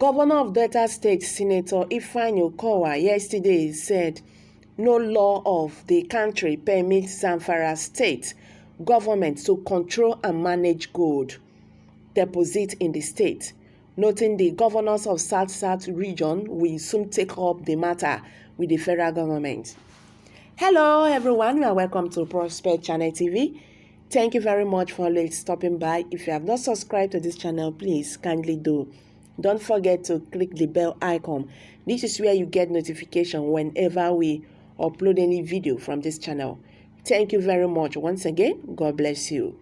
Governor of Delta State, Senator Happeñ Okowa, yesterday said no law of the country permits Zamfara state government to control and manage gold deposit in the state, noting the governors of South region will soon take up the matter with the federal government. Hello everyone, and welcome to Prospect Channel TV. Thank you very much for stopping by. If you have not subscribed to this channel, please kindly do. Don't forget to click the bell icon. This is where you get notification whenever we upload any video from this channel. Thank you very much once again. God bless you.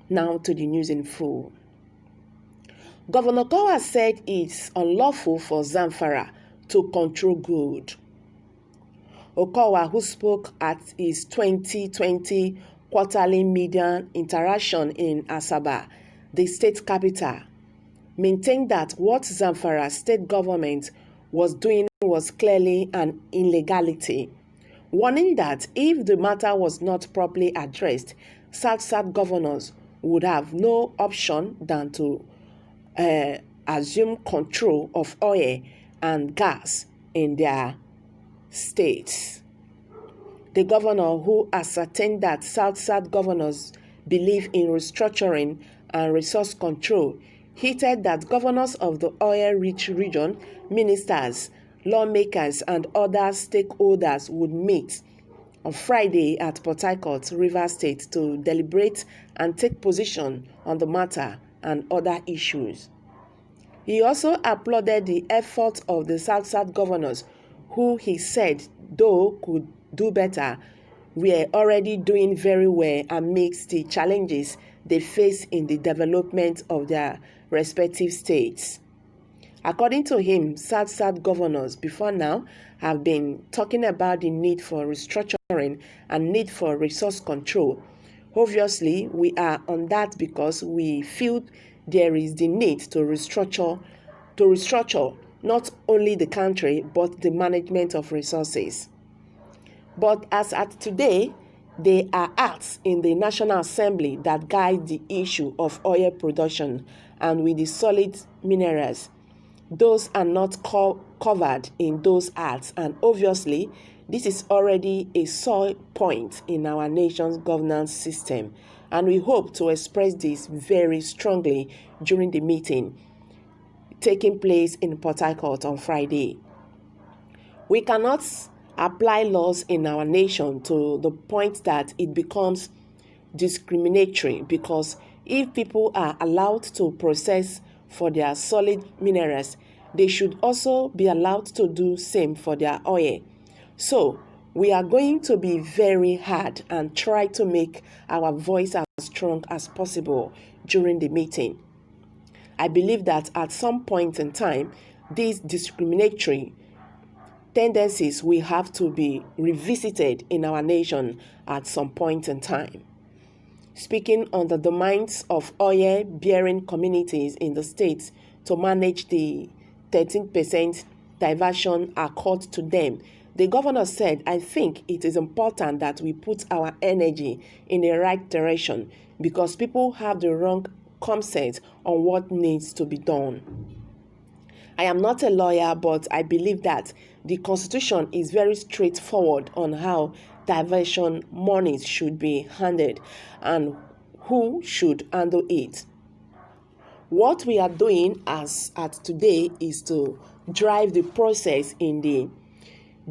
Now to the news in full. Governor Okowa said it's unlawful for Zamfara to control gold. Okowa, who spoke at his 2020 quarterly media interaction in Asaba, the state capital, maintained that what Zamfara state government was doing was clearly an illegality, warning that if the matter was not properly addressed, South governors would have no option than to assume control of oil and gas in their states. The governor, who ascertained that South governors believe in restructuring and resource control, hinted that governors of the oil-rich region, ministers, lawmakers, and other stakeholders would meet on Friday at Port Harcourt, Rivers State, to deliberate and take position on the matter and other issues. He also applauded the efforts of the South governors, who he said, though could do better, were already doing very well amidst the challenges they face in the development of their respective states. According to him, South governors before now have been talking about the need for restructuring and need for resource control. Obviously, we are on that because we feel there is the need to restructure not only the country but the management of resources. But as at today, there are acts in the National Assembly that guide the issue of oil production and with the solid minerals. Those are not covered in those acts, and obviously, this is already a sore point in our nation's governance system, and we hope to express this very strongly during the meeting taking place in Port Harcourt on Friday. We cannot apply laws in our nation to the point that it becomes discriminatory, because if people are allowed to process for their solid minerals, they should also be allowed to do same for their oil. So we are going to be very hard and try to make our voice as strong as possible during the meeting. I believe that at some point in time, these discriminatory tendencies will have to be revisited in our nation at some point in time. Speaking on the demands of oil-bearing communities in the states to manage the 13% diversion accorded to them, the governor said, "I think it is important that we put our energy in the right direction because people have the wrong concept on what needs to be done. I am not a lawyer, but I believe that the Constitution is very straightforward on how diversion monies should be handled and who should handle it. What we are doing as at today is to drive the process in the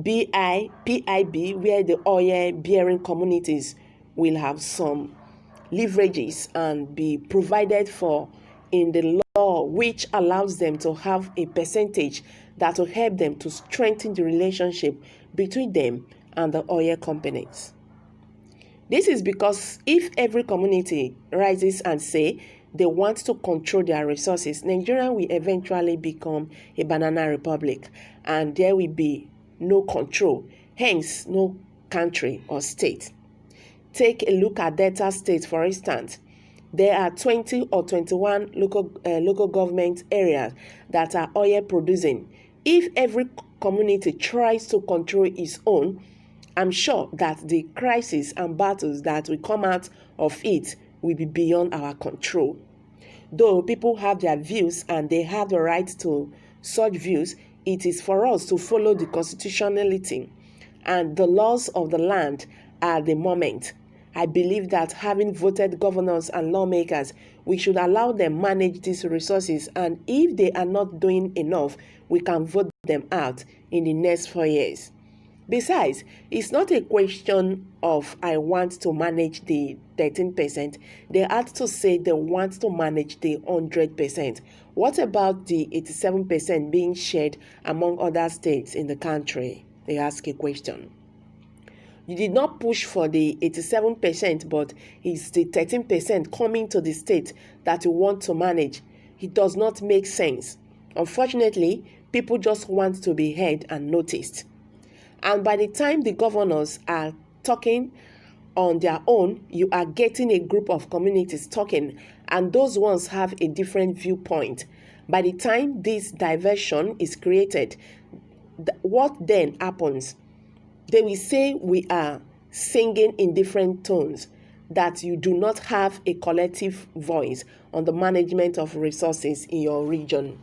PIB, where the oil-bearing communities will have some leverages and be provided for in the law, which allows them to have a percentage that will help them to strengthen the relationship between them and the oil companies. This is because if every community rises and say they want to control their resources, Nigeria will eventually become a banana republic, and there will be no control, hence no country or state. Take a look at Delta State, for instance. There are 20 or 21 local government areas that are oil producing. If every community tries to control its own, I'm sure that the crisis and battles that will come out of it will be beyond our control. Though people have their views and they have the right to such views, it is for us to follow the constitutionality and the laws of the land at the moment. I believe that having voted governors and lawmakers, we should allow them manage these resources, and if they are not doing enough, we can vote them out in the next 4 years. Besides, it's not a question of I want to manage the 13%. They had to say they want to manage the 100%. What about the 87% being shared among other states in the country? They ask a question. You did not push for the 87%, but it's the 13% coming to the state that you want to manage. It does not make sense. Unfortunately, people just want to be heard and noticed. And by the time the governors are talking on their own, you are getting a group of communities talking, and those ones have a different viewpoint. By the time this diversion is created, what then happens? They will say we are singing in different tones, that you do not have a collective voice on the management of resources in your region.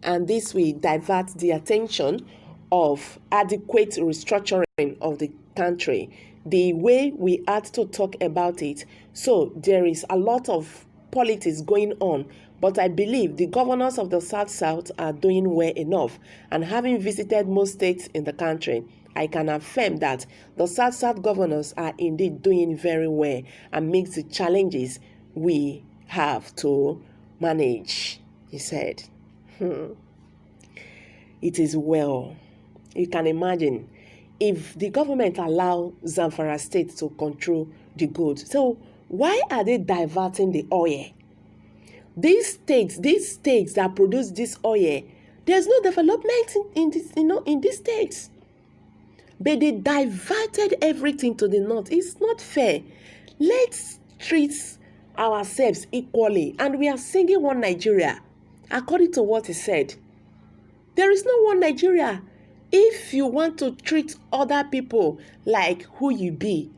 And this will divert the attention of adequate restructuring of the country, the way we had to talk about it. So there is a lot of politics going on, but I believe the governors of the South are doing well enough. And having visited most states in the country, I can affirm that the South governors are indeed doing very well and makes the challenges we have to manage, he said. It is well. You can imagine if the government allow Zamfara state to control the goods. So why are they diverting the oil? These states that produce this oil, there's no development in these states. But they diverted everything to the north. It's not fair. Let's treat ourselves equally. And we are singing one Nigeria, according to what he said. There is no one Nigeria. If you want to treat other people like who you be,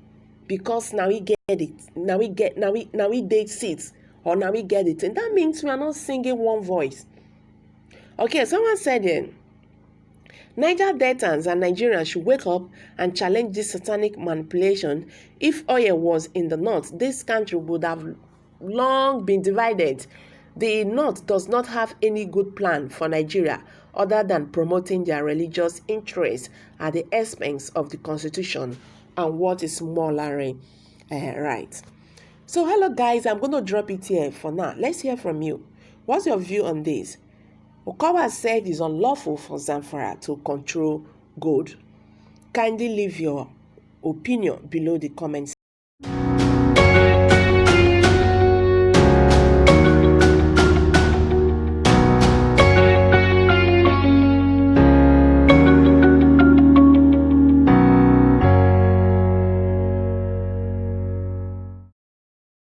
because now we get it, now we date seats, or now we get it, and that means we are not singing one voice. Okay, someone said it. Niger Deltans and Nigerians should wake up and challenge this satanic manipulation. If oil was in the north, this country would have long been divided. The north does not have any good plan for Nigeria other than promoting their religious interests at the expense of the constitution and what is morally right. So hello guys, I'm going to drop it here for now. Let's hear from you. What's your view on this? Okowa said it's unlawful for Zamfara to control gold. Kindly leave your opinion below the comments.